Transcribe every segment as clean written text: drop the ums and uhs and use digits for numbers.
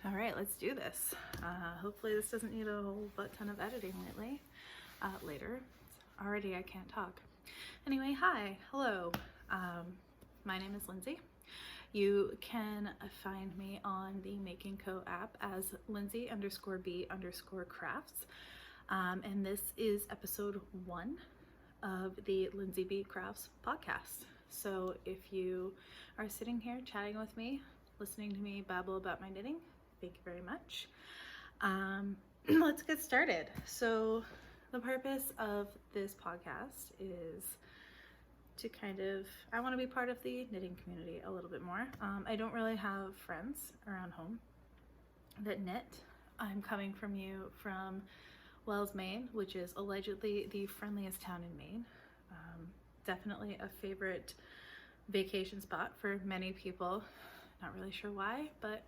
All right, let's do this. Hopefully this doesn't need a whole ton of editing later. Already I can't talk. Anyway, hi, hello. My name is Lindsay. You can find me on the Making Co app as Lindsay_B_crafts. And this is episode 1 of the Lindsay B Crafts podcast. So if you are sitting here chatting with me, listening to me babble about my knitting, thank you very much. Let's get started. So the purpose of this podcast is to I want to be part of the knitting community a little bit more. I don't really have friends around home that knit. I'm coming from Wells, Maine, which is allegedly the friendliest town in Maine. Definitely a favorite vacation spot for many people. Not really sure why, but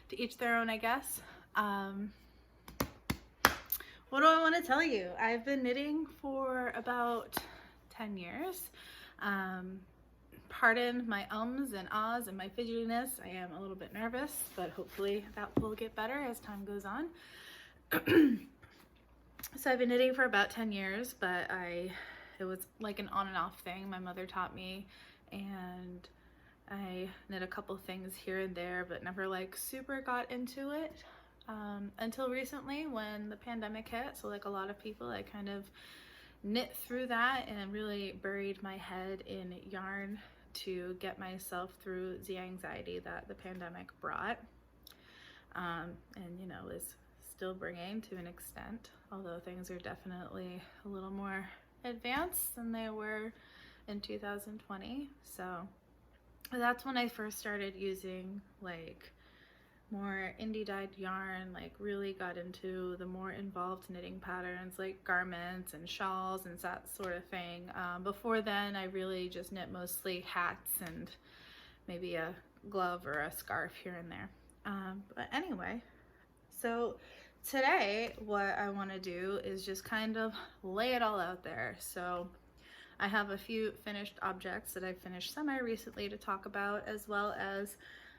to each their own, I guess. What do I want to tell you? I've been knitting for about 10 years. Pardon my ums and ahs and my fidgetiness. I am a little bit nervous, but hopefully that will get better as time goes on. So I've been knitting for about 10 years, but it was like an on and off thing. My mother taught me, and I knit a couple things here and there, but never like super got into it until recently when the pandemic hit. So like a lot of people, I kind of knit through that and really buried my head in yarn to get myself through the anxiety that the pandemic brought, and you know, is still bringing to an extent, although things are definitely a little more advanced than they were in 2020. So that's when I first started using like more indie dyed yarn, like really got into the more involved knitting patterns like garments and shawls and that sort of thing. Before then I really just knit mostly hats and maybe a glove or a scarf here and there. But anyway, so today what I want to do is just kind of lay it all out there. So I have a few finished objects that I finished semi-recently to talk about, as well as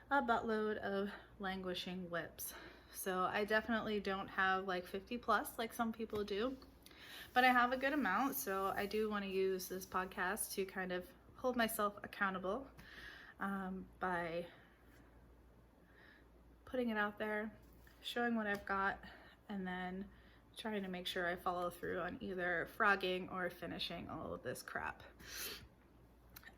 a buttload of languishing whips. So I definitely don't have like 50 plus like some people do, but I have a good amount. So I do want to use this podcast to kind of hold myself accountable by putting it out there, showing what I've got, and then trying to make sure I follow through on either frogging or finishing all of this crap.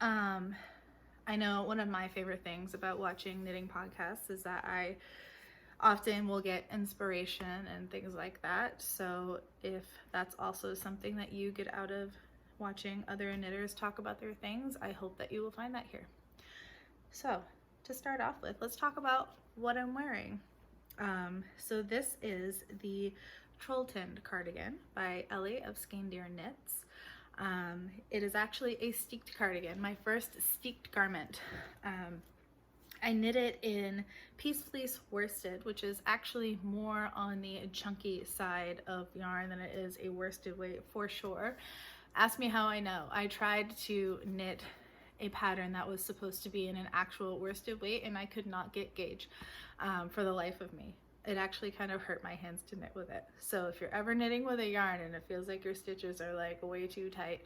I know one of my favorite things about watching knitting podcasts is that I often will get inspiration and things like that. So if that's also something that you get out of watching other knitters talk about their things, I hope that you will find that here. So to start off with, let's talk about what I'm wearing. So this is the Trollton Cardigan by Ellie of Skeindeer Knits. It is actually a steeked cardigan, my first steeked garment. I knit it in Piece Fleece worsted, which is actually more on the chunky side of yarn than it is a worsted weight for sure. Ask me how I know. I tried to knit a pattern that was supposed to be in an actual worsted weight and I could not get gauge for the life of me. It actually kind of hurt my hands to knit with it. So if you're ever knitting with a yarn and it feels like your stitches are like way too tight,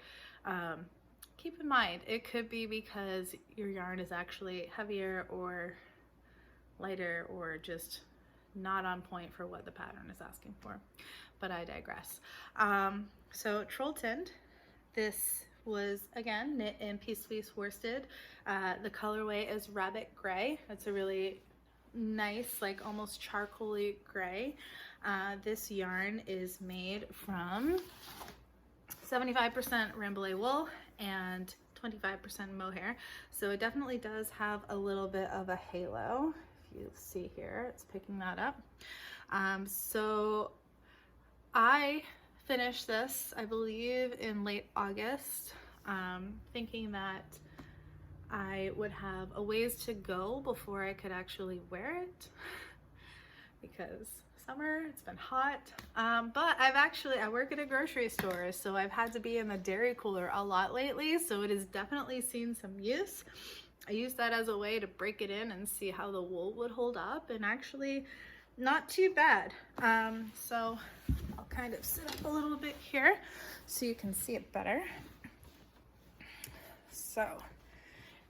keep in mind it could be because your yarn is actually heavier or lighter or just not on point for what the pattern is asking for, but I digress. So Trolltind, this was again knit in Piece Fleece worsted. The colorway is Rabbit Gray. It's a really nice, like almost charcoaly gray. This yarn is made from 75% Rambouillet wool and 25% mohair, so it definitely does have a little bit of a halo. If you see here, it's picking that up. So I finished this, I believe, in late August, thinking that I would have a ways to go before I could actually wear it because summer, it's been hot. But I work at a grocery store, so I've had to be in the dairy cooler a lot lately, so it has definitely seen some use. I used that as a way to break it in and see how the wool would hold up, and actually not too bad. So I'll kind of sit up a little bit here so you can see it better. So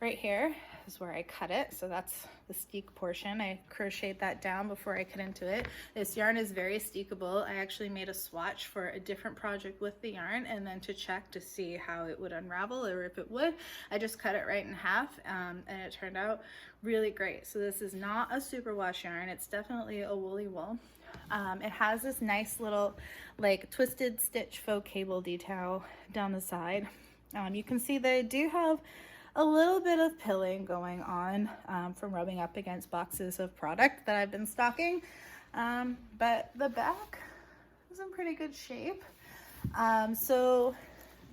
right here is where I cut it. So that's the steek portion. I crocheted that down before I cut into it. This yarn is very steekable. I actually made a swatch for a different project with the yarn, and then to check to see how it would unravel or if it would, I just cut it right in half, and it turned out really great. So this is not a superwash yarn. It's definitely a woolly wool. It has this nice little like twisted stitch faux cable detail down the side. You can see that I do have a little bit of pilling going on from rubbing up against boxes of product that I've been stocking, but the back is in pretty good shape. So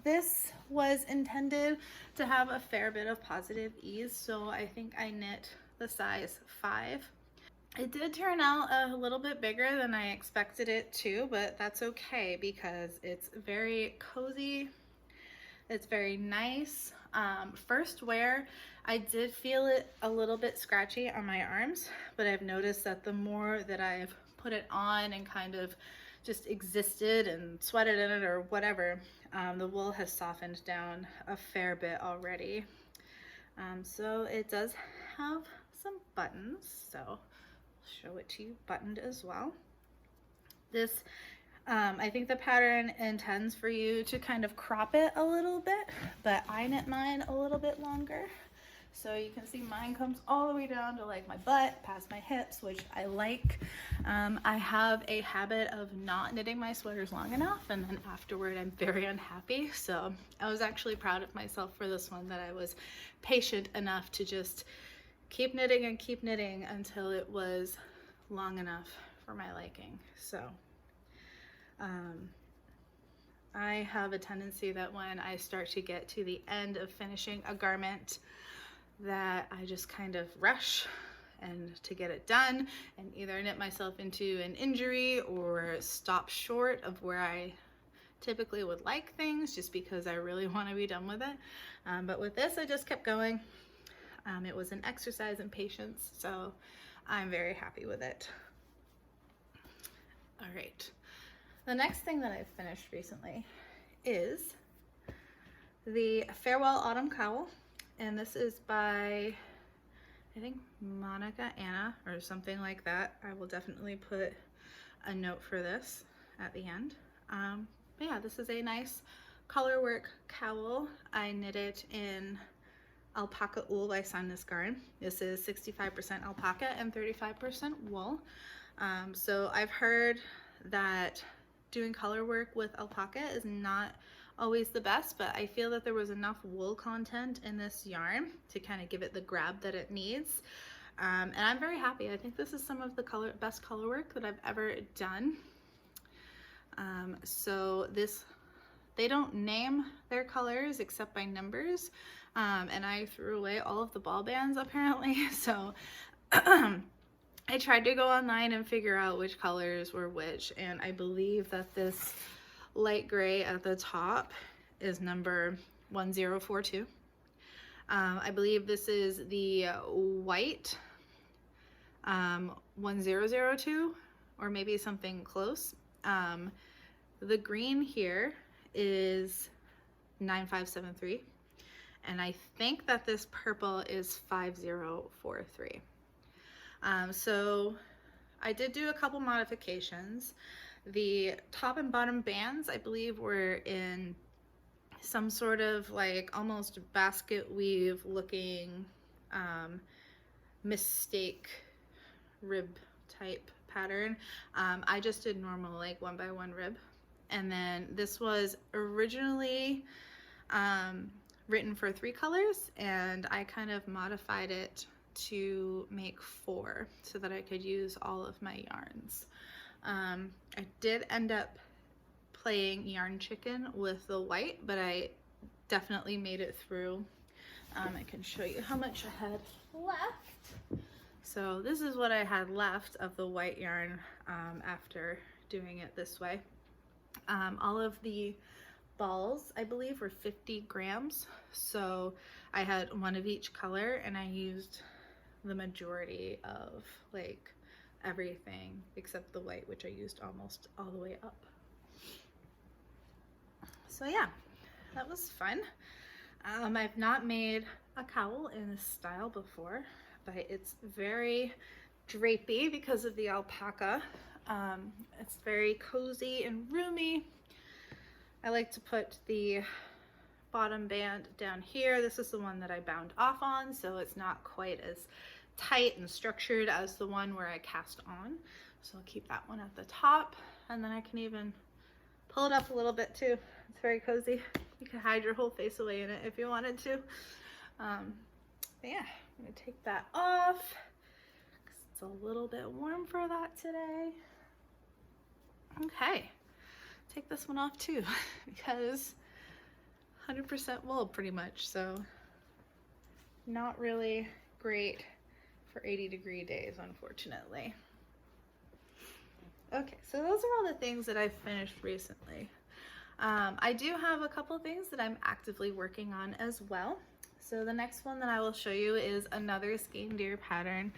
this was intended to have a fair bit of positive ease, so I think I knit the size 5. It did turn out a little bit bigger than I expected it to, but that's okay because it's very cozy. It's very nice. First wear, I did feel it a little bit scratchy on my arms, but I've noticed that the more that I've put it on and kind of just existed and sweated in it or whatever, the wool has softened down a fair bit already. So it does have some buttons, so I'll show it to you buttoned as well. This I think the pattern intends for you to kind of crop it a little bit, but I knit mine a little bit longer. So you can see mine comes all the way down to like my butt, past my hips, which I like. I have a habit of not knitting my sweaters long enough, and then afterward I'm very unhappy. So I was actually proud of myself for this one, that I was patient enough to just keep knitting and keep knitting until it was long enough for my liking. So I have a tendency that when I start to get to the end of finishing a garment, that I just kind of rush and to get it done and either knit myself into an injury or stop short of where I typically would like things, just because I really want to be done with it. But with this, I just kept going. It was an exercise in patience, so I'm very happy with it. All right. The next thing that I've finished recently is the Farewell Autumn Cowl, and this is by, I think, Monika Anna or something like that. I will definitely put a note for this at the end. But yeah, this is a nice colorwork cowl. I knit it in Alpakka wool by Sandnes Garn. This is 65% alpaca and 35% wool. So I've heard that doing color work with alpaca is not always the best, but I feel that there was enough wool content in this yarn to kind of give it the grab that it needs. And I'm very happy. I think this is some of the best color work that I've ever done. So this, they don't name their colors except by numbers, and I threw away all of the ball bands apparently. So I tried to go online and figure out which colors were which, and I believe that this light gray at the top is number 1042. I believe this is the white 1002, or maybe something close. The green here is 9573, and I think that this purple is 5043. So I did do a couple modifications. The top and bottom bands, I believe, were in some sort of like almost basket weave looking mistake rib type pattern. I just did normal like 1x1 rib, and then this was originally written for 3 colors, and I kind of modified it to make 4 so that I could use all of my yarns. I did end up playing yarn chicken with the white, but I definitely made it through. I can show you how much I had left. So this is what I had left of the white yarn after doing it this way. All of the balls, I believe, were 50 grams. So I had one of each color, and I used the majority of like everything except the white, which I used almost all the way up. So yeah, that was fun. I've not made a cowl in this style before, but it's very drapey because of the alpaca. It's very cozy and roomy. I like to put the bottom band down here. This is the one that I bound off on, so it's not quite as tight and structured as the one where I cast on. So I'll keep that one at the top, and then I can even pull it up a little bit too. It's very cozy. You can hide your whole face away in it if you wanted to. But yeah, I'm gonna take that off because it's a little bit warm for that today. Okay, take this one off too because 100% wool pretty much, so not really great for 80-degree days, unfortunately. Okay, so those are all the things that I've finished recently. I do have a couple things that I'm actively working on as well. So the next one that I will show you is another Skeindeer pattern.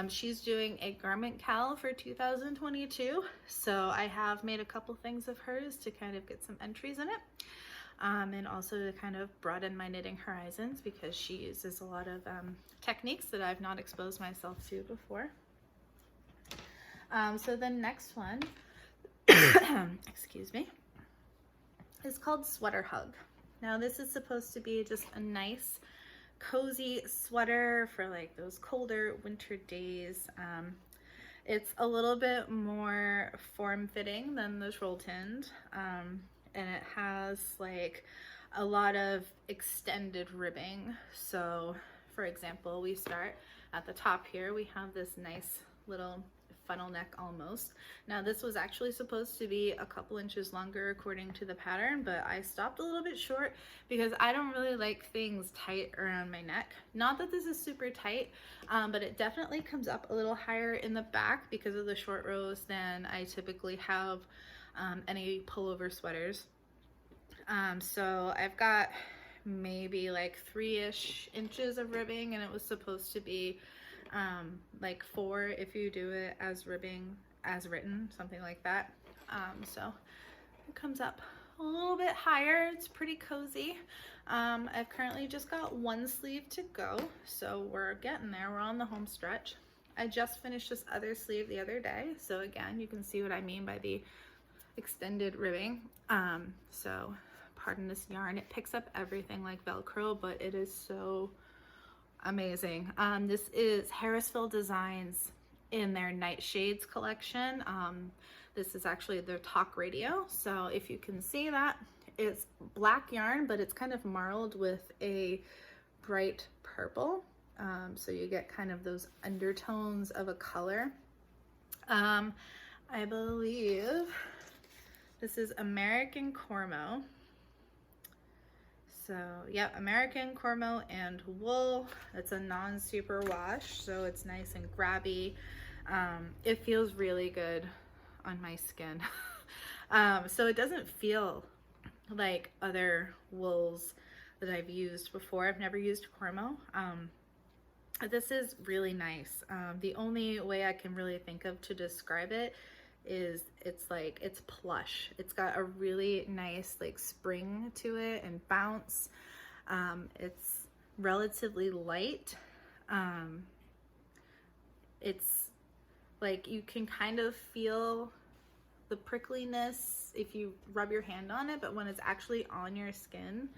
She's doing a garment cowl for 2022. So I have made a couple things of hers to kind of get some entries in it. And also to kind of broaden my knitting horizons because she uses a lot of techniques that I've not exposed myself to before. So the next one, excuse me, is called Sweater Hug. Now this is supposed to be just a nice cozy sweater for like those colder winter days. It's a little bit more form-fitting than the Trolltind, and it has like a lot of extended ribbing. So for example, we start at the top here. We have this nice little funnel neck almost. Now this was actually supposed to be a couple inches longer according to the pattern, but I stopped a little bit short because I don't really like things tight around my neck. Not that this is super tight, but it definitely comes up a little higher in the back because of the short rows than I typically have any pullover sweaters. So I've got maybe like 3-ish inches of ribbing, and it was supposed to be like 4 if you do it as ribbing as written, something like that. So it comes up a little bit higher. It's pretty cozy. I've currently just got one sleeve to go, so we're getting there. We're on the home stretch. I just finished this other sleeve the other day, so again, you can see what I mean by the extended ribbing. So pardon this yarn, it picks up everything like Velcro, but it is so amazing. This is Harrisville Designs in their Nightshades collection. This is actually their talk radio. So if you can see that, it's black yarn, but it's kind of marled with a bright purple. So you get kind of those undertones of a color. I believe this is American Cormo. So yeah, American Cormo and wool. It's a non-super wash, so it's nice and grabby. It feels really good on my skin. So it doesn't feel like other wools that I've used before. I've never used Cormo. This is really nice. The only way I can really think of to describe it is it's plush. It's got a really nice like spring to it and bounce. It's relatively light. It's like you can kind of feel the prickliness if you rub your hand on it, but when it's actually on your skin,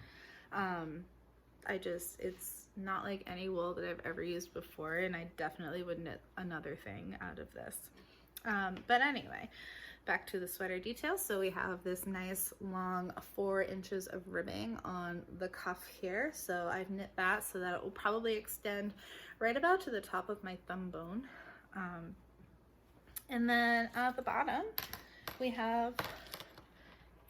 it's not like any wool that I've ever used before, and I definitely would knit another thing out of this. But anyway, back to the sweater details. So we have this nice long 4 inches of ribbing on the cuff here. So I've knit that so that it will probably extend right about to the top of my thumb bone. And then at the bottom, we have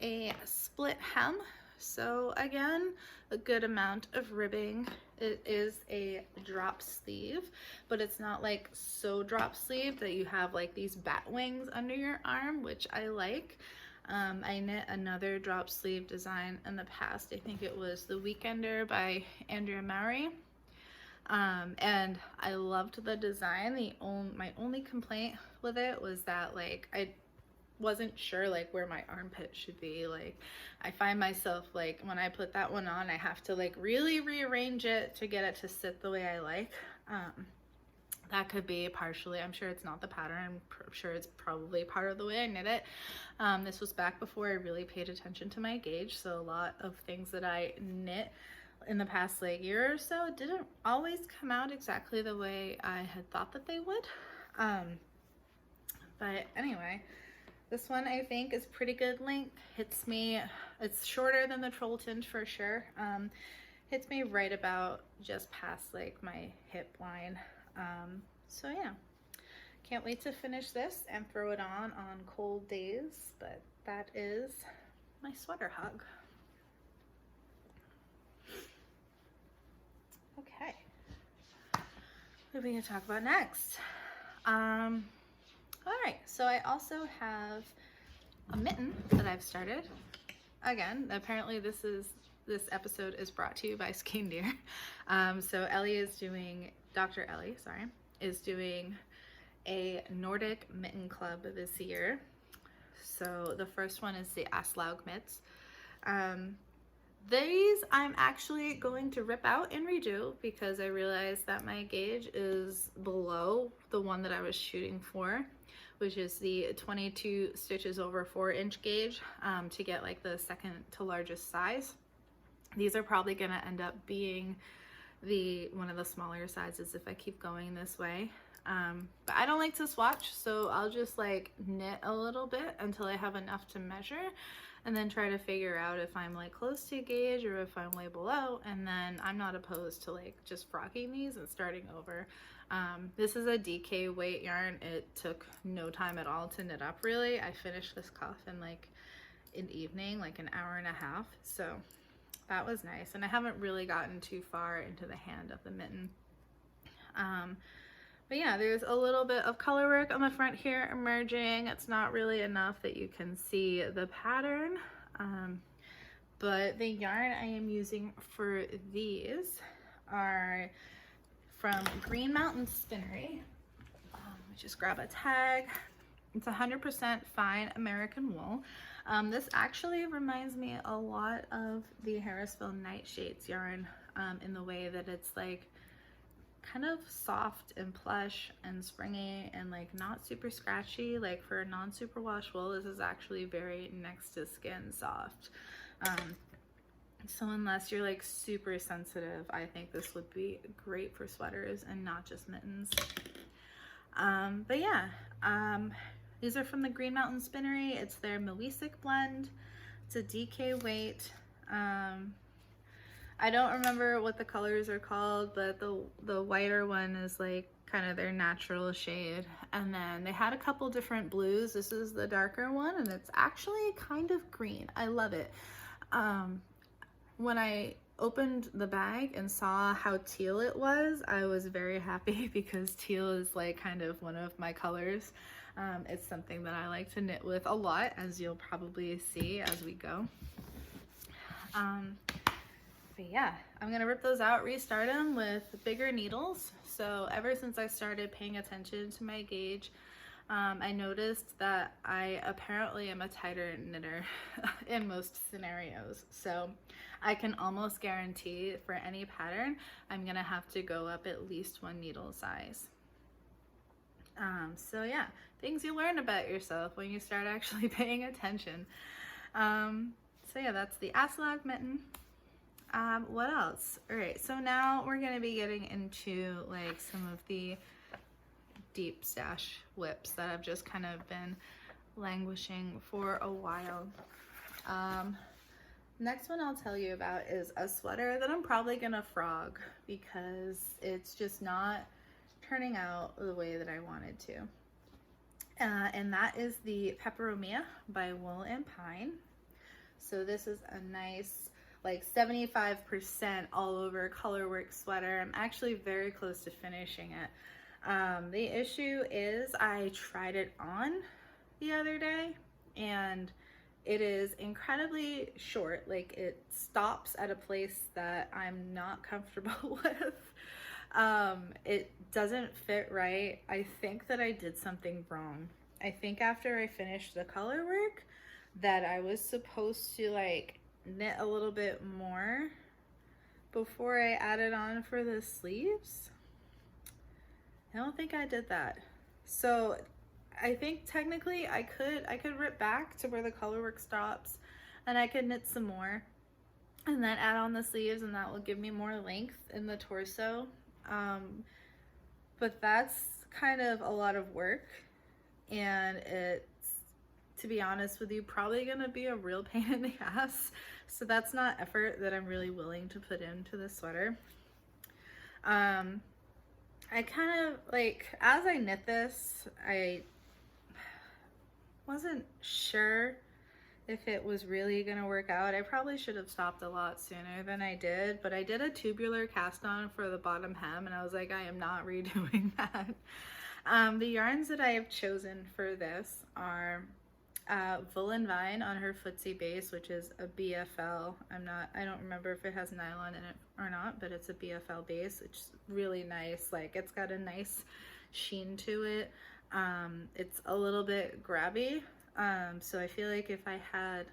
a split hem. So again, a good amount of ribbing. It is a drop sleeve, but it's not like so drop sleeve that you have like these bat wings under your arm, which I like. I knit another drop sleeve design in the past. I think it was The Weekender by Andrea Mowry. And I loved the design. My only complaint with it was that like I wasn't sure like where my armpit should be. Like I find myself like when I put that one on, I have to like really rearrange it to get it to sit the way I like. That could be partially, I'm sure it's not the pattern, I'm sure it's probably part of the way I knit it. This was back before I really paid attention to my gauge, so a lot of things that I knit in the past like year or so didn't always come out exactly the way I had thought that they would. But anyway, this one I think is pretty good length. Hits me, it's shorter than the Trolltind for sure. Hits me right about just past like my hip line. So yeah, can't wait to finish this and throw it on cold days, but that is my sweater hug. Okay, what are we gonna talk about next? All right, so I also have a mitten that I've started. Again, apparently this episode is brought to you by Skeindeer. So Ellie is doing, Dr. Ellie, sorry, is doing a Nordic mitten club this year. So the first one is the Aslaug mitts. These I'm actually going to rip out and redo because I realized that my gauge is below the one that I was shooting for, which is the 22 stitches over 4-inch gauge, to get like the second to largest size. These are probably going to end up being one of the smaller sizes if I keep going this way. But I don't like to swatch, so I'll just like knit a little bit until I have enough to measure, and then try to figure out if I'm like close to gauge or if I'm way below, and then I'm not opposed to like just frocking these and starting over. This is a DK weight yarn. It took no time at all to knit up really. I finished this cuff in like an evening, like an hour and a half, so that was nice. And I haven't really gotten too far into the hand of the mitten. But yeah, there's a little bit of color work on the front here emerging. It's not really enough that you can see the pattern. But the yarn I am using for these are from Green Mountain Spinnery. Just grab a tag. It's 100% fine American wool. This actually reminds me a lot of the Harrisville Nightshades yarn, in the way that it's like kind of soft and plush and springy and like not super scratchy. Like for a non-superwash wool, this is actually very next to skin soft. So unless you're like super sensitive, I think this would be great for sweaters and not just mittens. But yeah, these are from the Green Mountain Spinnery. It's their Mewesic blend. It's a DK weight. I don't remember what the colors are called, but the whiter one is like kind of their natural shade. And then they had a couple different blues. This is the darker one, and it's actually kind of green. I love it. When I opened the bag and saw how teal it was, I was very happy because teal is like kind of one of my colors. It's something that I like to knit with a lot, as you'll probably see as we go. But yeah, I'm gonna rip those out, restart them with bigger needles. So ever since I started paying attention to my gauge, I noticed that I apparently am a tighter knitter in most scenarios. So I can almost guarantee for any pattern, I'm gonna have to go up at least 1 needle size. So yeah, things you learn about yourself when you start actually paying attention. So yeah, that's the Aslaug mitten. What else? All right, so now we're gonna be getting into like some of the deep stash whips that I've just kind of been languishing for a while. Next one I'll tell you about is a sweater that I'm probably gonna frog because it's just not turning out the way that I wanted to. And that is the Peperomia by Wool and Pine. So this is a nice like 75% all over colorwork sweater. I'm actually very close to finishing it. The issue is I tried it on the other day and it is incredibly short. Like, it stops at a place that I'm not comfortable with. It doesn't fit right. I think that I did something wrong. I think after I finished the color work that I was supposed to like knit a little bit more before I added on for the sleeves. I don't think I did that. So I think technically I could rip back to where the color work stops and I could knit some more and then add on the sleeves, and that will give me more length in the torso. But that's kind of a lot of work, and it's, to be honest with you, probably gonna be a real pain in the ass. So that's not effort that I'm really willing to put into the sweater. I kind of like, as I knit this, I wasn't sure if it was really gonna work out. I probably should have stopped a lot sooner than I did, but I did a tubular cast on for the bottom hem, and I was like, I am not redoing that. The yarns that I have chosen for this are Voolenvine on her Footsie base, which is a BFL. I don't remember if it has nylon in it or not, but it's a BFL base. It's really nice. Like, it's got a nice sheen to it. It's a little bit grabby. So I feel like if I had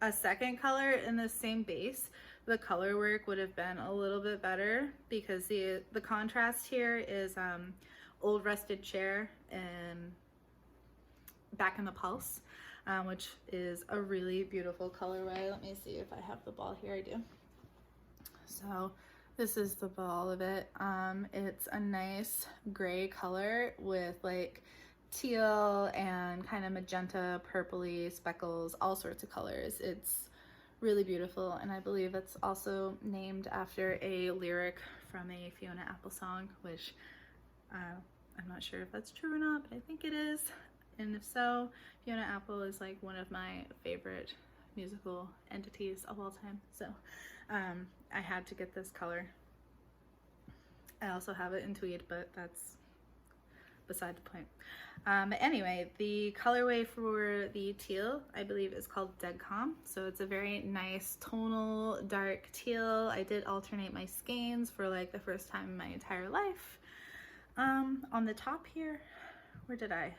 a second color in the same base, the color work would have been a little bit better, because the contrast here is Old Rusted Chair and Back in the Pulse, which is a really beautiful colorway. Let me see if I have the ball here. I do. So this is the ball of it. It's a nice gray color with like teal and kind of magenta, purpley speckles, all sorts of colors. It's really beautiful, and I believe it's also named after a lyric from a Fiona Apple song, which I'm not sure if that's true or not, but I think it is. And if so, Fiona Apple is like one of my favorite musical entities of all time. So I had to get this color. I also have it in tweed, but that's beside the point. Anyway, the colorway for the teal, I believe, is called Dead Calm. So it's a very nice tonal dark teal. I did alternate my skeins for like the first time in my entire life. On the top here, where did I?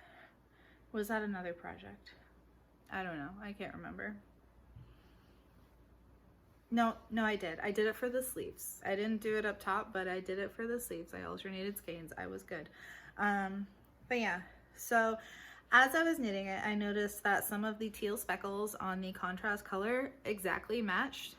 Was that another project? I don't know. I can't remember. No, I did. I did it for the sleeves. I didn't do it up top, but I did it for the sleeves. I alternated skeins. I was good. But yeah, so as I was knitting it, I noticed that some of the teal speckles on the contrast color exactly matched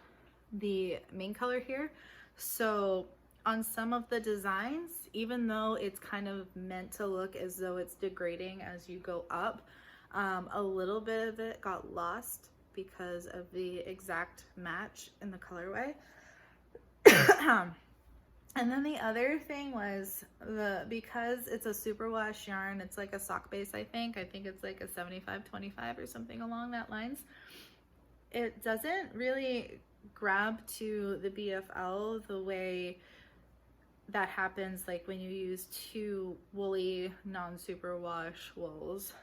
the main color here. So on some of the designs, even though it's kind of meant to look as though it's degrading as you go up, a little bit of it got lost because of the exact match in the colorway. And then the other thing was because it's a superwash yarn, it's like a sock base, I think it's like a 75-25 or something along that lines. It doesn't really grab to the BFL the way that happens like when you use two woolly non-superwash wools.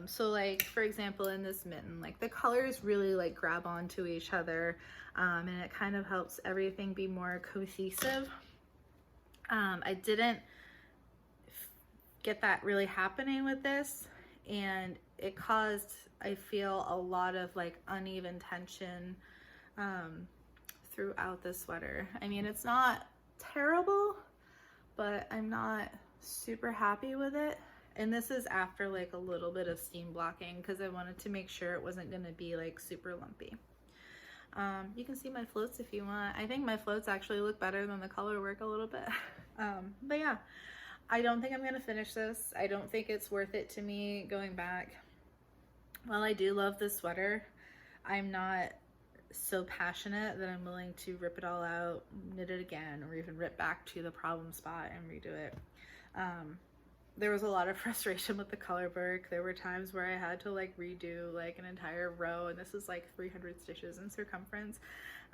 So like, for example, in this mitten, like the colors really like grab onto each other, and it kind of helps everything be more cohesive. I didn't get that really happening with this, and it caused, I feel, a lot of like uneven tension throughout the sweater. I mean, it's not terrible, but I'm not super happy with it. And this is after like a little bit of steam blocking, because I wanted to make sure it wasn't going to be like super lumpy. You can see my floats if you want. I think my floats actually look better than the color work a little bit. But yeah, I don't think I'm going to finish this. I don't think it's worth it to me going back. While I do love this sweater, I'm not so passionate that I'm willing to rip it all out, knit it again, or even rip back to the problem spot and redo it. There was a lot of frustration with the color work. There were times where I had to like redo like an entire row, and this is like 300 stitches in circumference.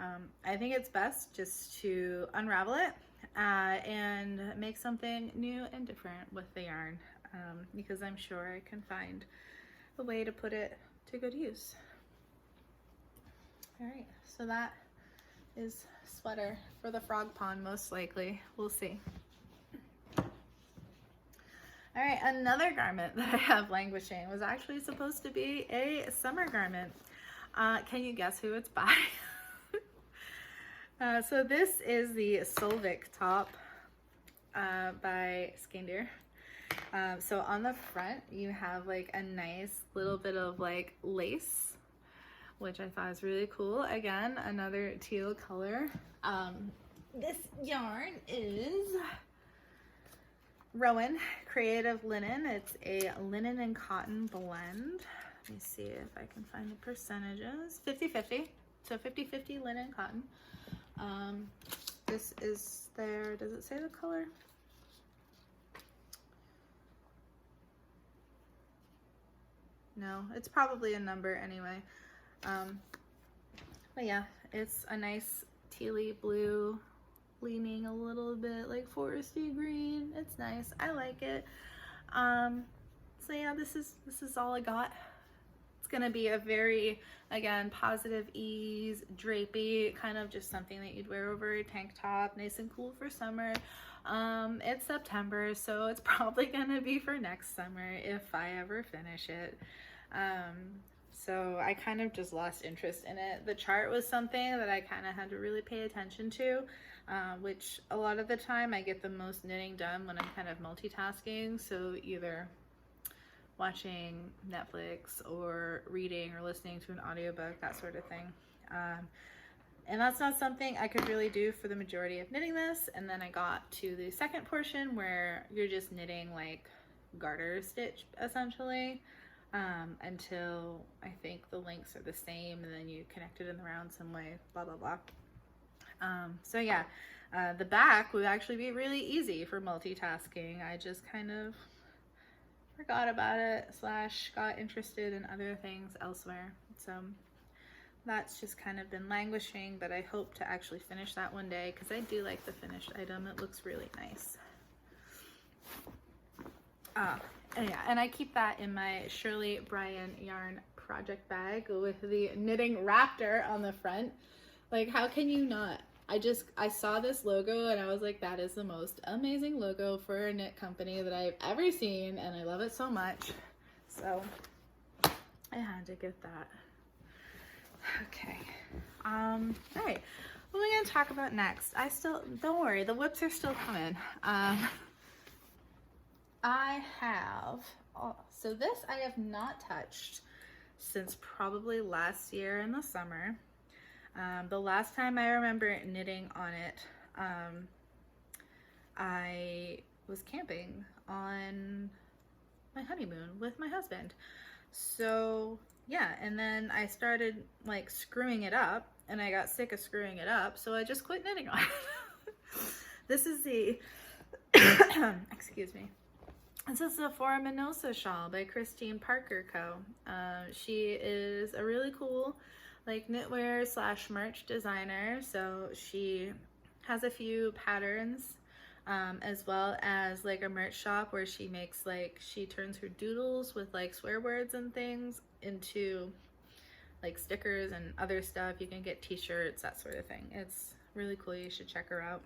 I think it's best just to unravel it and make something new and different with the yarn, because I'm sure I can find a way to put it to good use. All right, so that is sweater for the frog pond, most likely. We'll see. All right, another garment that I have languishing was actually supposed to be a summer garment. Can you guess who it's by? So this is the Solvik top by Skeindeer. So on the front, you have like a nice little bit of like lace, which I thought is really cool. Again, another teal color. This yarn is Rowan Creative Linen. It's a linen and cotton blend. Let me see if I can find the percentages. 50-50. So 50-50 linen cotton. This is their, does it say the color? No, it's probably a number anyway. But yeah, it's a nice tealy blue, leaning a little bit like foresty green. It's nice. I like it. So yeah, this is all I got. It's gonna be a very, again, positive ease, drapey, kind of just something that you'd wear over a tank top, nice and cool for summer. It's September, so it's probably gonna be for next summer if I ever finish it. So I kind of just lost interest in it. The chart was something that I kind of had to really pay attention to, which a lot of the time I get the most knitting done when I'm kind of multitasking. So either watching Netflix or reading or listening to an audiobook, that sort of thing. And that's not something I could really do for the majority of knitting this. And then I got to the second portion where you're just knitting like garter stitch essentially, until I think the links are the same and then you connect it in the round some way, blah, blah, blah. So yeah, the back would actually be really easy for multitasking. I just kind of forgot about it / got interested in other things elsewhere. So that's just kind of been languishing, but I hope to actually finish that one day because I do like the finished item. It looks really nice. Yeah, and I keep that in my Shirley Bryan yarn project bag with the knitting raptor on the front. Like, how can you not? I saw this logo and I was like, that is the most amazing logo for a knit company that I've ever seen, and I love it so much. So I had to get that. Okay. All right. What are we gonna talk about next? Don't worry, the whips are still coming. So this I have not touched since probably last year in the summer. The last time I remember knitting on it, I was camping on my honeymoon with my husband. So yeah, and then I started like screwing it up and I got sick of screwing it up, so I just quit knitting on it. This is the, excuse me. This is the Foraminosa shawl by Christine Parker Co. She is a really cool like knitwear / merch designer. So she has a few patterns, as well as like a merch shop where she makes like, she turns her doodles with like swear words and things into like stickers and other stuff. You can get t-shirts, that sort of thing. It's really cool. You should check her out.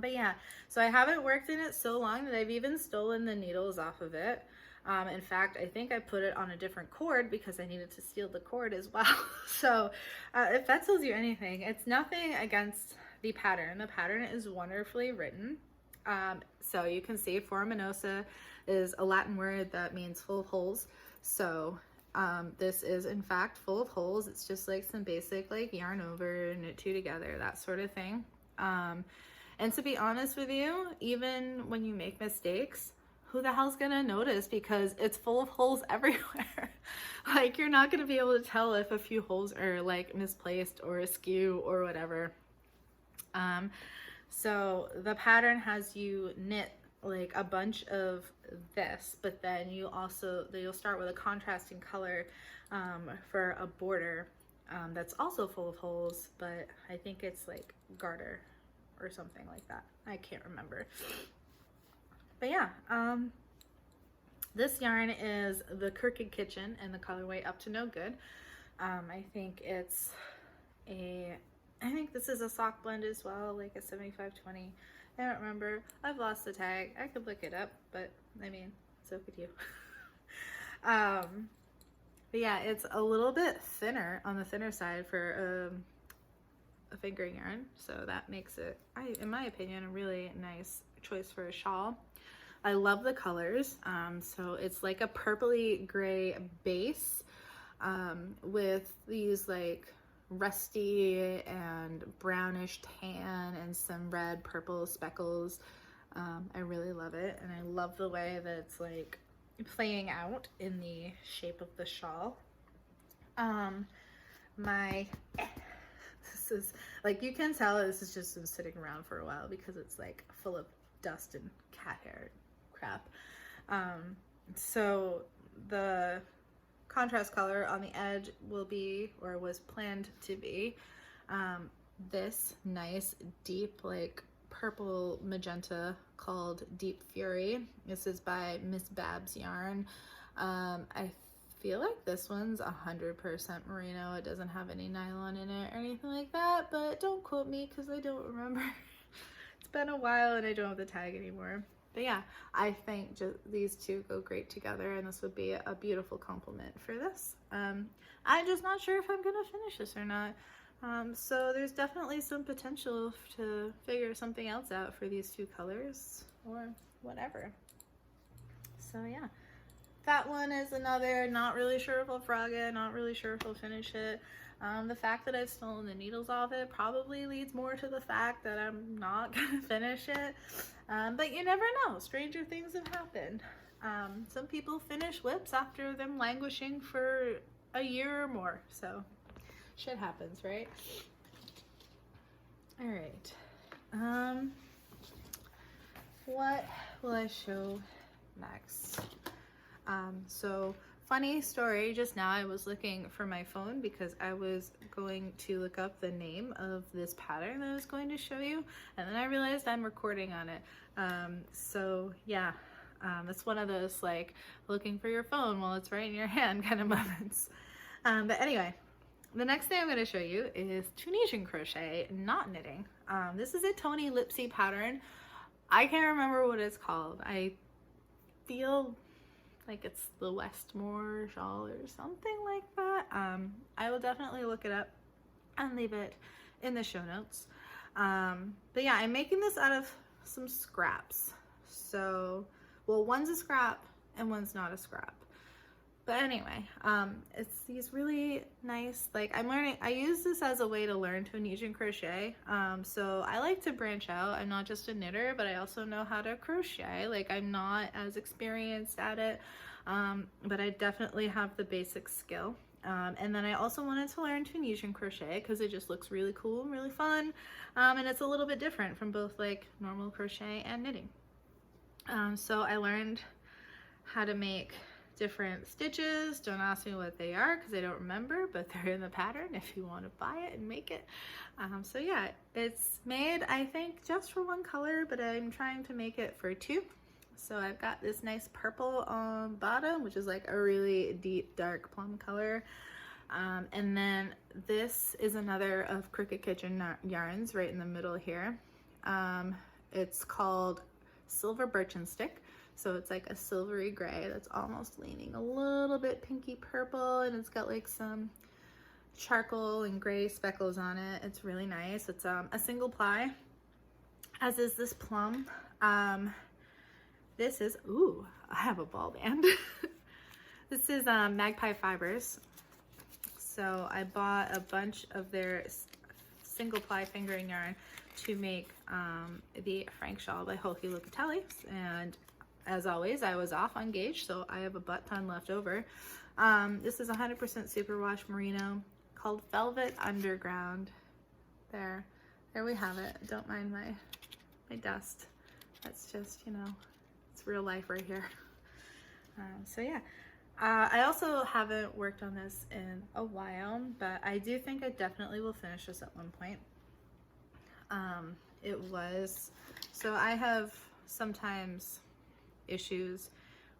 But yeah, so I haven't worked in it so long that I've even stolen the needles off of it. In fact, I think I put it on a different cord because I needed to steal the cord as well. So if that tells you anything, it's nothing against the pattern. The pattern is wonderfully written. So you can see Foraminosa is a Latin word that means full of holes. So this is in fact full of holes. It's just like some basic like yarn over, knit two together, that sort of thing. And to be honest with you, even when you make mistakes, who the hell's gonna notice, because it's full of holes everywhere. Like, you're not gonna be able to tell if a few holes are like misplaced or askew or whatever. So the pattern has you knit like a bunch of this, but then you'll start with a contrasting color for a border that's also full of holes, but I think it's like garter or something like that. I can't remember. But yeah, This yarn is the Crooked Kitchen and the colorway Up to No Good. I think it's I think this is a sock blend as well, like a 75/20. I don't remember. I've lost the tag. I could look it up, but I mean, so could you. But yeah, it's a little bit thinner on the thinner side for a fingering yarn, so that makes it, in my opinion, a really nice choice for a shawl. I love the colors. So it's like a purpley gray base with these like rusty and brownish tan and some red purple speckles. I really love it, and I love the way that it's like playing out in the shape of the shawl. This is like, you can tell this has just been sitting around for a while because it's like full of dust and cat hair crap. So the contrast color on the edge will be, or was planned to be, this nice deep like purple magenta called Deep Fury. This is by Miss Babs Yarn. I feel like this one's 100% merino. It doesn't have any nylon in it or anything like that, but don't quote me because I don't remember. It's been a while and I don't have the tag anymore. But yeah, I think just these two go great together, and this would be a beautiful complement for this. I'm just not sure if I'm gonna finish this or not. So there's definitely some potential to figure something else out for these two colors or whatever. So yeah, that one is another, not really sure if I'll frog it, not really sure if I'll finish it. The fact that I've stolen the needles off it probably leads more to the fact that I'm not gonna finish it. But you never know, stranger things have happened. Some people finish whips after them languishing for a year or more, so shit happens, right? All right. What will I show next? So funny story, just now I was looking for my phone because I was going to look up the name of this pattern that I was going to show you, and then I realized I'm recording on it. So yeah, it's one of those like looking for your phone while it's right in your hand kind of moments. But anyway, the next thing I'm going to show you is Tunisian crochet, not knitting. This is a Toni Lipsey pattern. I can't remember what it's called. I feel like it's the Westmore Shawl or something like that. I will definitely look it up and leave it in the show notes. But yeah, I'm making this out of some scraps. So, well, one's a scrap and one's not a scrap. But anyway, it's these really nice, like I use this as a way to learn Tunisian crochet. So I like to branch out. I'm not just a knitter, but I also know how to crochet. Like, I'm not as experienced at it, but I definitely have the basic skill. And then I also wanted to learn Tunisian crochet because it just looks really cool and really fun. And it's a little bit different from both like normal crochet and knitting. So I learned how to make different stitches. Don't ask me what they are because I don't remember, but they're in the pattern if you want to buy it and make it. So yeah, it's made, I think, just for one color, but I'm trying to make it for two. So I've got this nice purple on bottom, which is like a really deep dark plum color, and then this is another of Crooked Kitchen yarns right in the middle here. It's called Silverbirchenstick. So it's like a silvery gray that's almost leaning a little bit pinky purple, and it's got like some charcoal and gray speckles on it. It's really nice. It's a single ply, as is this plum. This is, ooh, I have a ball band. This is Magpie fibers. So I bought a bunch of their single ply fingering yarn to make the Frank Shawl by Hoki Locatelli, and as always, I was off on gauge, so I have a butt ton left over. This is 100% superwash merino called Velvet Underground. There we have it. Don't mind my dust. That's just, you know, it's real life right here. So yeah, I also haven't worked on this in a while, but I do think I definitely will finish this at one point. So I have sometimes issues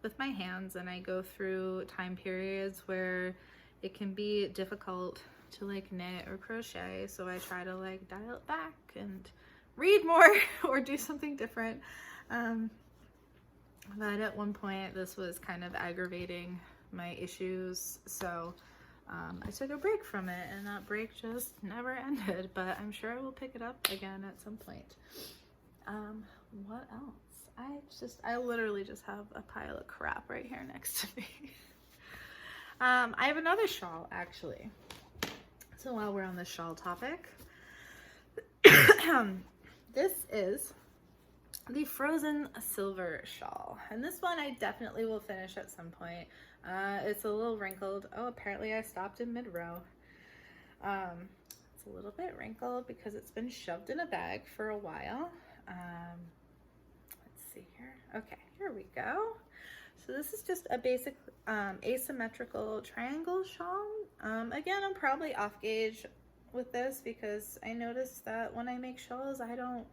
with my hands, and I go through time periods where it can be difficult to like knit or crochet, so I try to like dial it back and read more or do something different. But at one point this was kind of aggravating my issues, so I took a break from it, and that break just never ended, but I'm sure I will pick it up again at some point. What else? I literally just have a pile of crap right here next to me. I have another shawl, actually. So while we're on the shawl topic, this is the Frozen Silver shawl, and this one I definitely will finish at some point. It's a little wrinkled. Oh, apparently I stopped in mid-row. It's a little bit wrinkled because it's been shoved in a bag for a while. Let's see here. Okay, here we go. So this is just a basic asymmetrical triangle shawl. Again, I'm probably off gauge with this because I noticed that when I make shawls, I don't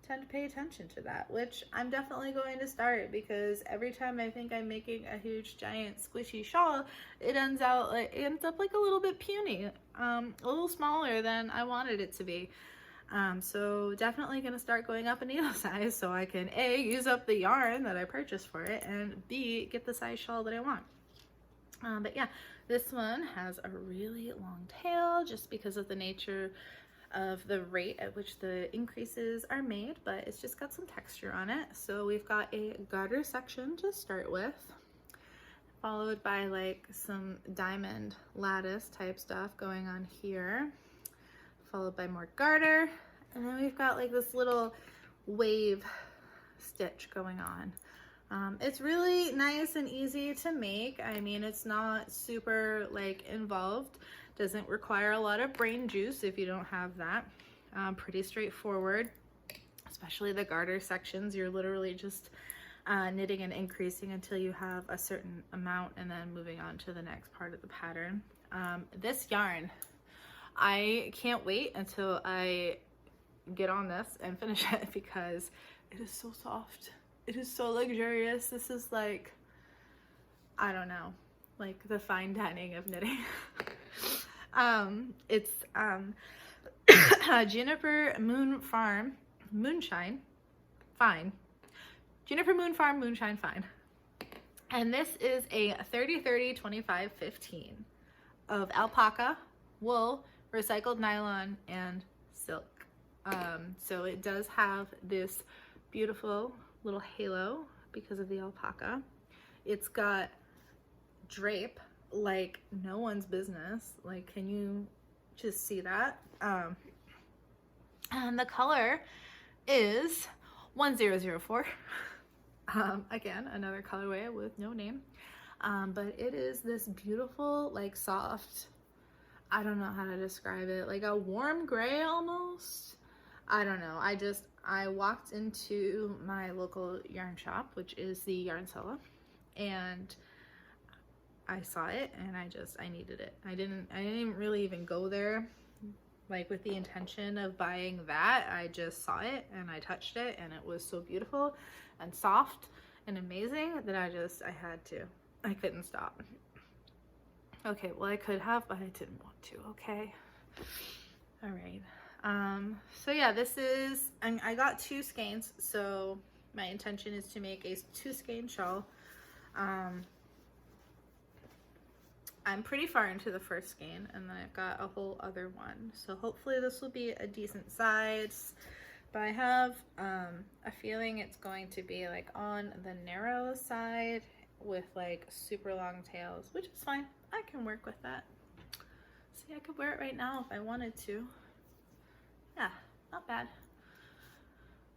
tend to pay attention to that, which I'm definitely going to start, because every time I think I'm making a huge giant squishy shawl, it ends up like a little bit puny, a little smaller than I wanted it to be. So definitely gonna start going up a needle size so I can A, use up the yarn that I purchased for it, and B, get the size shawl that I want. But yeah, this one has a really long tail just because of the nature of the rate at which the increases are made, but it's just got some texture on it. So we've got a garter section to start with, followed by like some diamond lattice type stuff going on here, followed by more garter, and then we've got like this little wave stitch going on. It's really nice and easy to make. I mean, it's not super like involved, doesn't require a lot of brain juice if you don't have that. Pretty straightforward, especially the garter sections. You're literally just knitting and increasing until you have a certain amount and then moving on to the next part of the pattern. This yarn, I can't wait until I get on this and finish it because it is so soft. It is so luxurious. This is like, I don't know, like the fine dining of knitting. It's Juniper Moonshine Fine. Juniper Moon Farm Moonshine Fine. And this is a 30-30-25-15 of alpaca, wool, recycled nylon, and silk. So it does have this beautiful little halo because of the alpaca. It's got drape like no one's business. Like, can you just see that? And the color is 1004. Again, another colorway with no name. But it is this beautiful, like soft, I don't know how to describe it, like a warm gray almost. I don't know. I walked into my local yarn shop, which is the Yarn Sella, and I saw it and I needed it. I didn't really even go there like with the intention of buying that. I just saw it and I touched it, and it was so beautiful and soft and amazing that I had to. I couldn't stop. Okay, well I could have, but I didn't want to, okay? All right. So yeah, this is, I got 2 skeins, so my intention is to make a 2 skein shawl. I'm pretty far into the first skein, and then I've got a whole other one. So hopefully this will be a decent size, but I have a feeling it's going to be like on the narrow side with like super long tails, which is fine. I can work with that. See, I could wear it right now if I wanted to. Yeah, not bad.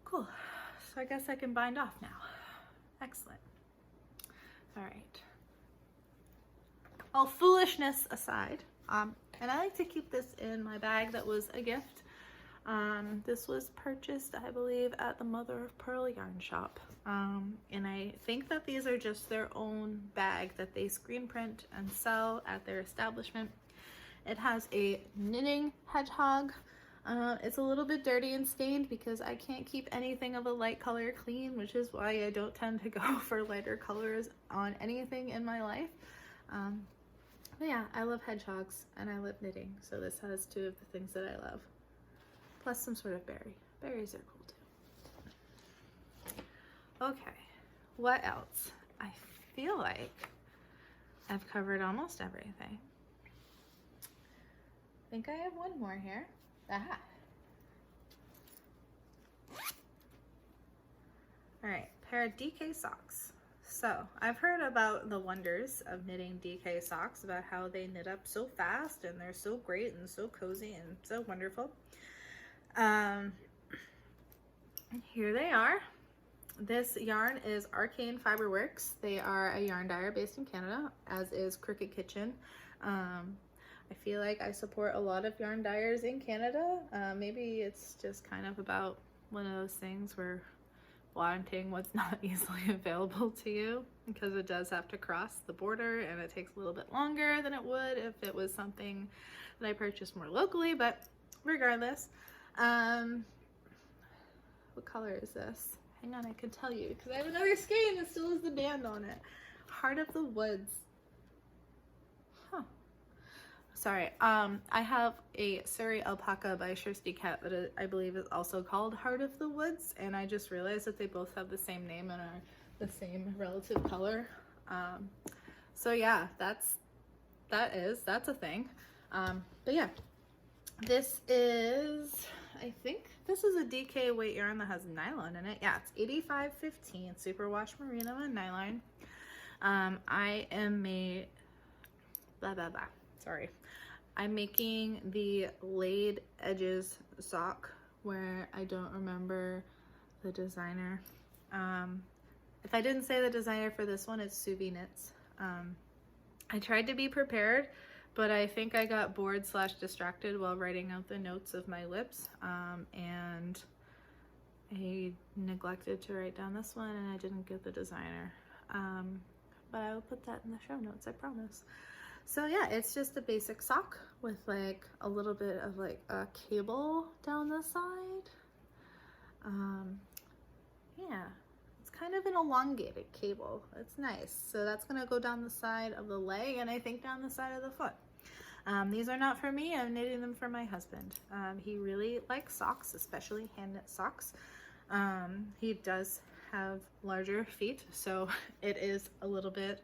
Cool. So I guess I can bind off now. Excellent. All right. All foolishness aside, and I like to keep this in my bag that was a gift. This was purchased, I believe, at the Mother of Pearl yarn shop. And I think that these are just their own bag that they screen print and sell at their establishment. It has a knitting hedgehog It's a little bit dirty and stained because I can't keep anything of a light color clean, which is why I don't tend to go for lighter colors on anything in my life. But yeah, I love hedgehogs and I love knitting, so this has two of the things that I love. Plus some sort of berry. Berries are cool too. Okay, what else? I feel like I've covered almost everything. I think I have one more here. Aha. All right, pair of DK socks. So I've heard about the wonders of knitting DK socks, about how they knit up so fast and they're so great and so cozy and so wonderful. Here they are. This yarn is Arcane Fiberworks. They are a yarn dyer based in Canada, as is Crooked Kitchen. I feel like I support a lot of yarn dyers in Canada. Maybe it's just kind of about one of those things where wanting what's not easily available to you, because it does have to cross the border and it takes a little bit longer than it would if it was something that I purchased more locally. But regardless, what color is this? Hang on, I can tell you because I have another skein that still has the band on it. Heart of the Woods. Huh. Sorry, I have a Surrey Alpakka by Thirsty Cat that I believe is also called Heart of the Woods, and I just realized that they both have the same name and are the same relative color. So yeah, that's a thing. But yeah, this is, I think this is a DK weight yarn that has nylon in it. Yeah, it's 8515 superwash merino and nylon. I am I'm making the laid edges sock where I don't remember the designer. If I didn't say the designer for this one, it's SuviKnits. I tried to be prepared, but I think I got bored / distracted while writing out the notes of my lips, and I neglected to write down this one and I didn't get the designer. But I will put that in the show notes, I promise. So yeah, it's just a basic sock with like a little bit of like a cable down the side. Yeah, it's kind of an elongated cable. It's nice. So that's gonna go down the side of the leg and I think down the side of the foot. These are not for me, I'm knitting them for my husband. He really likes socks, especially hand knit socks. He does have larger feet, so it is a little bit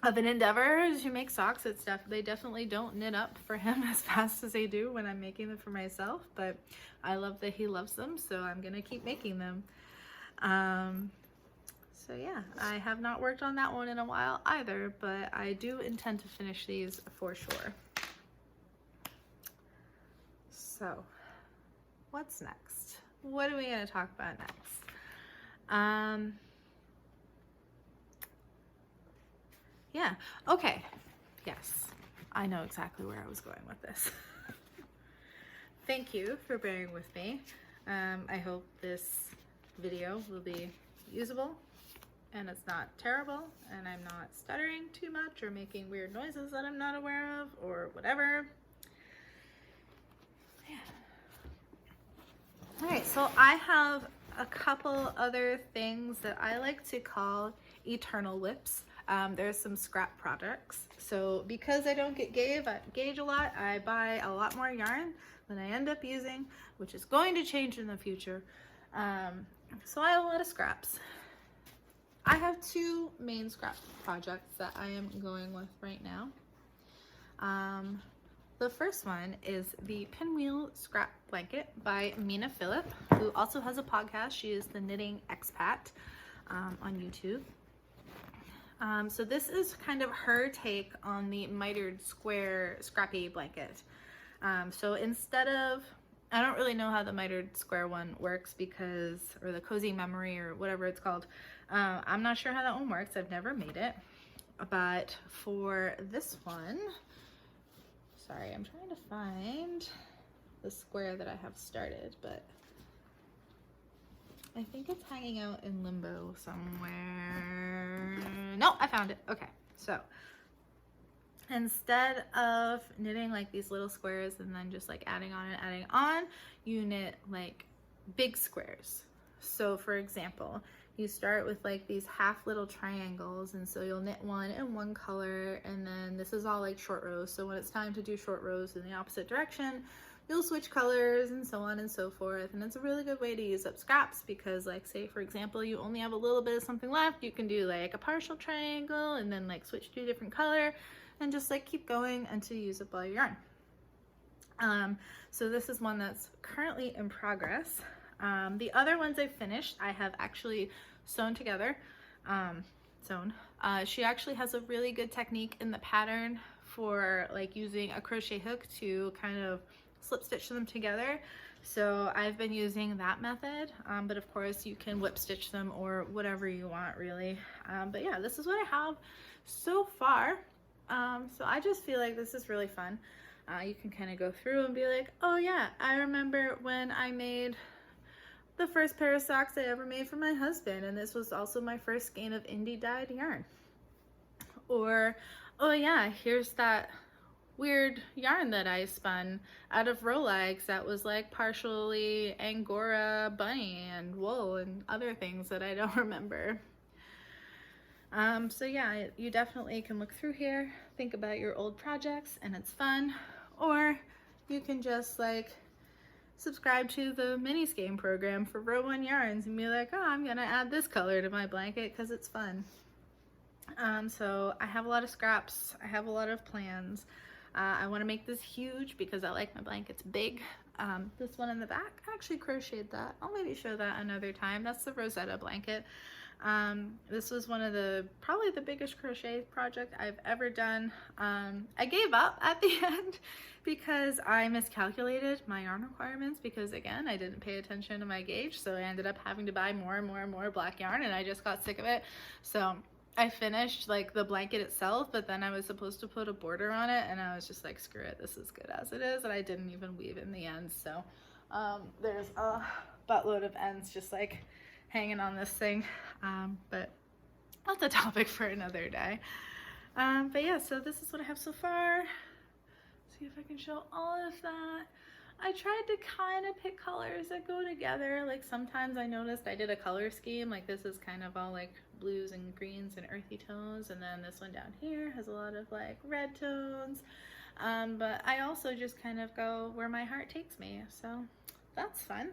of an endeavor to make socks. They definitely don't knit up for him as fast as they do when I'm making them for myself, but I love that he loves them, so I'm gonna keep making them. So yeah, I have not worked on that one in a while either, but I do intend to finish these for sure. So what's next? What are we gonna talk about next? Yeah, okay, yes, I know exactly where I was going with this. Thank you for bearing with me. I hope this video will be usable and it's not terrible and I'm not stuttering too much or making weird noises that I'm not aware of or whatever. Yeah. All right, so I have a couple other things that I like to call eternal whips. There's some scrap products. So because I don't get gauge a lot, I buy a lot more yarn than I end up using, which is going to change in the future. So I have a lot of scraps. I have two main scrap projects that I am going with right now. The first one is the Pinwheel Scrap Blanket by Mina Phillip, who also has a podcast. She is the Knitting Expat on YouTube. So this is kind of her take on the mitered square scrappy blanket. So instead of, I don't really know how the mitered square one works because, or the cozy memory or whatever it's called. I'm not sure how that one works. I've never made it. But for this one, sorry, I'm trying to find the square that I have started, but I think it's hanging out in limbo somewhere. No, I found it. Okay, so instead of knitting like these little squares and then just like adding on and adding on, you knit like big squares. So for example, you start with like these half little triangles, and so you'll knit one in one color, and then this is all like short rows. So when it's time to do short rows in the opposite direction, you'll switch colors and so on and so forth. And it's a really good way to use up scraps, because like say for example you only have a little bit of something left, you can do like a partial triangle and then like switch to a different color and just like keep going until you use up all your yarn. So this is one that's currently in progress. The other ones I finished, I have actually sewn together. She actually has a really good technique in the pattern for like using a crochet hook to kind of slip stitch them together. So I've been using that method, but of course you can whip stitch them or whatever you want really. But yeah, this is what I have so far. So I just feel like this is really fun. You can kind of go through and be like, oh yeah, I remember when I made the first pair of socks I ever made for my husband, and this was also my first skein of indie dyed yarn. Or, oh yeah, here's that weird yarn that I spun out of Rolex that was like partially Angora bunny and wool and other things that I don't remember. So yeah, you definitely can look through here, think about your old projects, and it's fun. Or you can just like subscribe to the mini skein program for Rowan yarns and be like, oh, I'm gonna add this color to my blanket because it's fun. So I have a lot of scraps, I have a lot of plans. I want to make this huge because I like my blankets big. This one in the back, I actually crocheted that. I'll maybe show that another time. That's the Rosetta Blanket. This was one of probably the biggest crochet project I've ever done. I gave up at the end because I miscalculated my yarn requirements, because again, I didn't pay attention to my gauge. So I ended up having to buy more and more and more black yarn, and I just got sick of it. So I finished like the blanket itself, but then I was supposed to put a border on it, and I was just like, screw it, this is good as it is. And I didn't even weave in the end. So there's a buttload of ends just like hanging on this thing, but that's a topic for another day. But yeah, so this is what I have so far. See if I can show all of that. I tried to kind of pick colors that go together. Like sometimes I noticed I did a color scheme, like this is kind of all like blues and greens and earthy tones, and then this one down here has a lot of like red tones. But I also just kind of go where my heart takes me, so that's fun.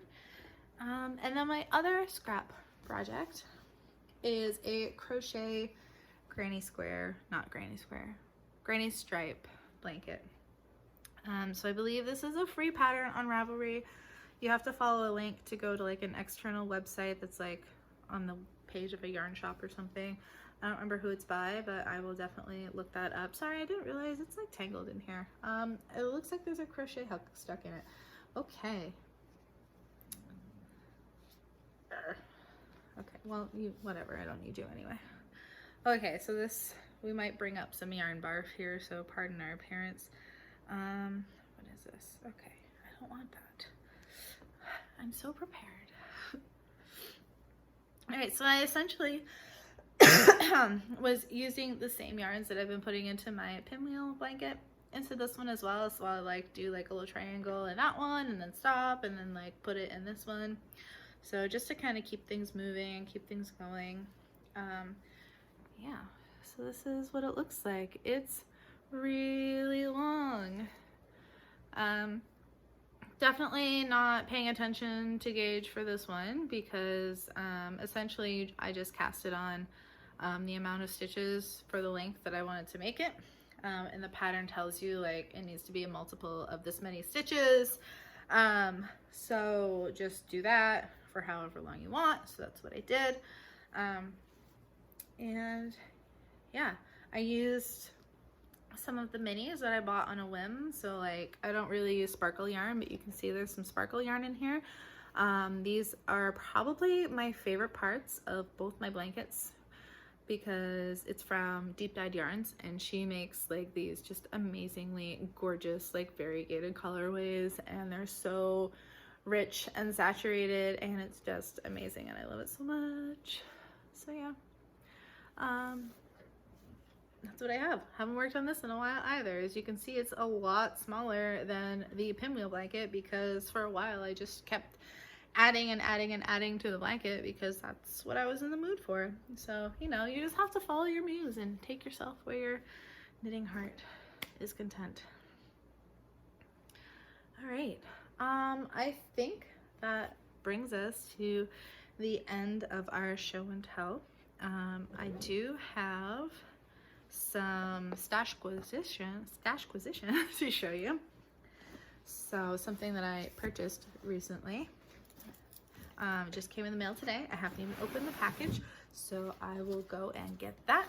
And then my other scrap project is a crochet granny stripe blanket. So I believe this is a free pattern on Ravelry. You have to follow a link to go to like an external website that's like on the page of a yarn shop or something. I don't remember who it's by, but I will definitely look that up. Sorry, I didn't realize it's like tangled in here. It looks like there's a crochet hook stuck in it. Okay. Okay, well, whatever, I don't need you anyway. Okay, so this, we might bring up some yarn barf here, so pardon our appearance. What is this? Okay, I don't want that. I'm so prepared. Alright, so I essentially was using the same yarns that I've been putting into my pinwheel blanket into this one as well. So I like do like a little triangle in that one and then stop and then like put it in this one. So just to kind of keep things moving, keep things going. Yeah, so this is what it looks like. It's really long. Definitely not paying attention to gauge for this one because essentially I just cast it on the amount of stitches for the length that I wanted to make it. And the pattern tells you like it needs to be a multiple of this many stitches. So just do that for however long you want. So that's what I did. And yeah, I used some of the minis that I bought on a whim. So like I don't really use sparkle yarn, but you can see there's some sparkle yarn in here. These are probably my favorite parts of both my blankets because it's from Deep Dyed Yarns, and she makes like these just amazingly gorgeous like variegated colorways, and they're so rich and saturated, and it's just amazing, and I love it so much. So yeah, that's what I have. Haven't worked on this in a while either. As you can see, it's a lot smaller than the pinwheel blanket because for a while I just kept adding and adding and adding to the blanket because that's what I was in the mood for. So, you know, you just have to follow your muse and take yourself where your knitting heart is content. All right. I think that brings us to the end of our show and tell. I do have some stashquisition to show you. So something that I purchased recently. Just came in the mail today. I haven't even opened the package, so I will go and get that.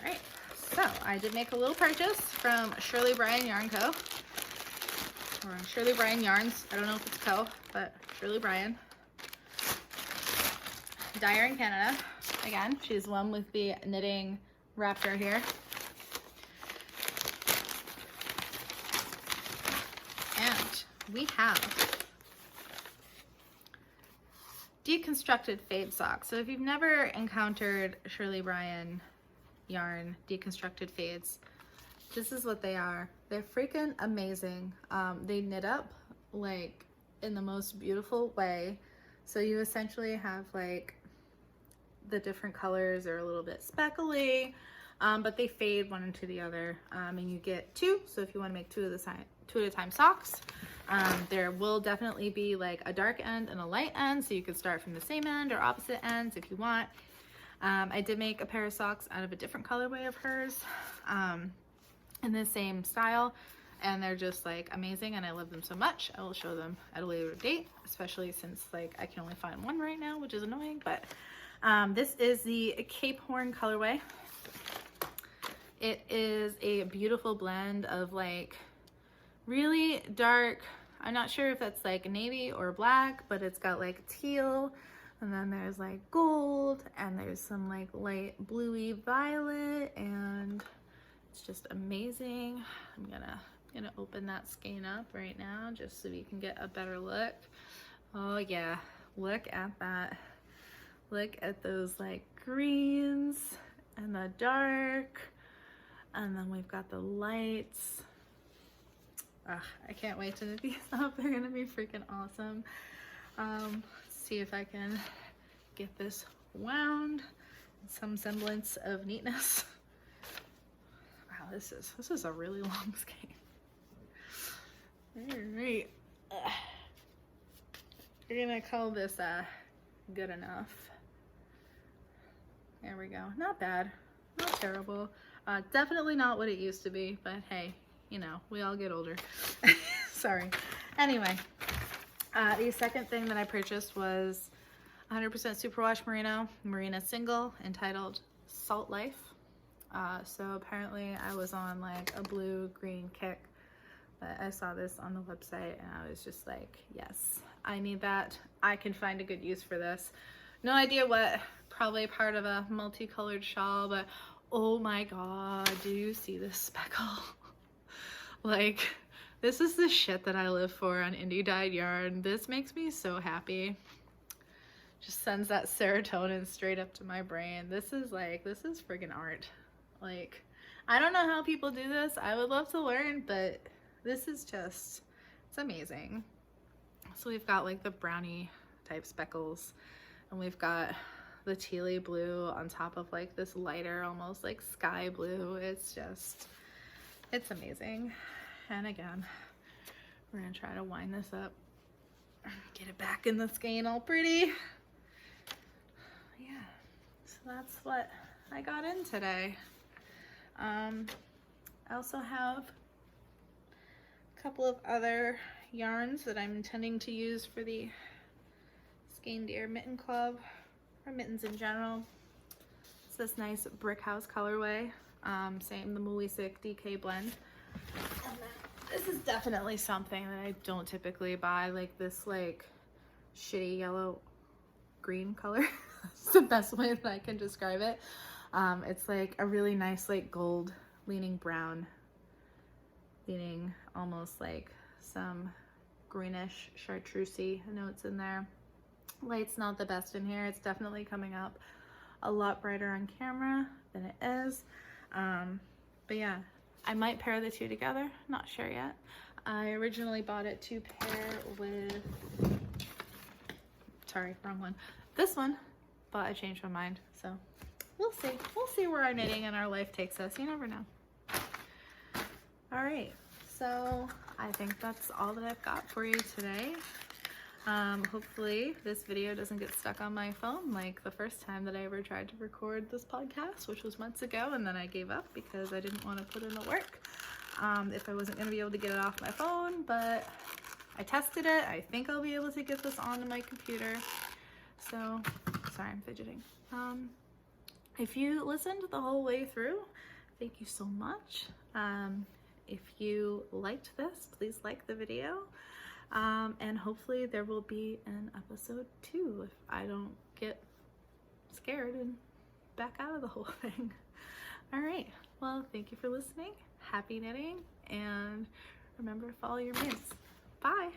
All right. So I did make a little purchase from Shirley Bryan Yarn Co. Or Shirley Bryan Yarns. I don't know if it's Co, but Shirley Bryan. Dyer in Canada. Again, she's the one with the knitting raptor here. And we have deconstructed fade socks. So if you've never encountered Shirley Bryan yarn deconstructed fades, this is what they are. They're freaking amazing. They knit up like in the most beautiful way. So you essentially have like the different colors are a little bit speckly, but they fade one into the other. And you get two. So if you want to make two at a time socks, there will definitely be like a dark end and a light end. So you can start from the same end or opposite ends if you want. I did make a pair of socks out of a different colorway of hers. In the same style, and they're just like amazing and I love them so much. I will show them at a later date, especially since like I can only find one right now, which is annoying. But this is the Cape Horn colorway. It is a beautiful blend of like really dark, I'm not sure if that's like navy or black, but it's got like teal, and then there's like gold, and there's some like light bluey violet, and it's just amazing. I'm gonna open that skein up right now just so we can get a better look. Oh yeah, look at that. Look at those like greens and the dark, and then we've got the lights. I can't wait to knit these up. They're gonna be freaking awesome. Let's see if I can get this wound. Some semblance of neatness. This is a really long skein. All right. We're gonna call this good enough. There we go. Not bad. Not terrible. Definitely not what it used to be, but hey, you know, we all get older. Sorry. Anyway, the second thing that I purchased was 100% superwash merino single entitled Salt Life. So apparently I was on like a blue-green kick, but I saw this on the website and I was just like, yes, I need that. I can find a good use for this. No idea what, probably part of a multicolored shawl, but oh my god, do you see this speckle? Like, this is the shit that I live for on indie dyed yarn. This makes me so happy. Just sends that serotonin straight up to my brain. This is friggin' art. Like, I don't know how people do this. I would love to learn, but this is just, it's amazing. So we've got like the brownie type speckles, and we've got the tealy blue on top of like this lighter, almost like sky blue. It's just, it's amazing. And again, we're gonna try to wind this up, get it back in the skein all pretty. Yeah, so that's what I got in today. I also have a couple of other yarns that I'm intending to use for the Skeindeer Mitten Club, or mittens in general. It's this nice brick house colorway, same the Mewesic DK blend. And then this is definitely something that I don't typically buy, like this like shitty yellow green color. It's the best way that I can describe it. It's like a really nice like gold leaning brown, leaning almost like some greenish chartreusey notes in there. Light's not the best in here. It's definitely coming up a lot brighter on camera than it is. But yeah, I might pair the two together, not sure yet. I originally bought it to pair with, sorry, wrong one, this one, but I changed my mind, so we'll see. We'll see where our knitting and our life takes us. You never know. All right, so I think that's all that I've got for you today. Hopefully this video doesn't get stuck on my phone like the first time that I ever tried to record this podcast, which was months ago, and then I gave up because I didn't want to put in the work if I wasn't going to be able to get it off my phone. But I tested it. I think I'll be able to get this onto my computer. So, sorry, I'm fidgeting. If you listened the whole way through, thank you so much. If you liked this, please like the video. And hopefully there will be an episode 2 if I don't get scared and back out of the whole thing. All right, well, thank you for listening. Happy knitting, and remember to follow your muse. Bye.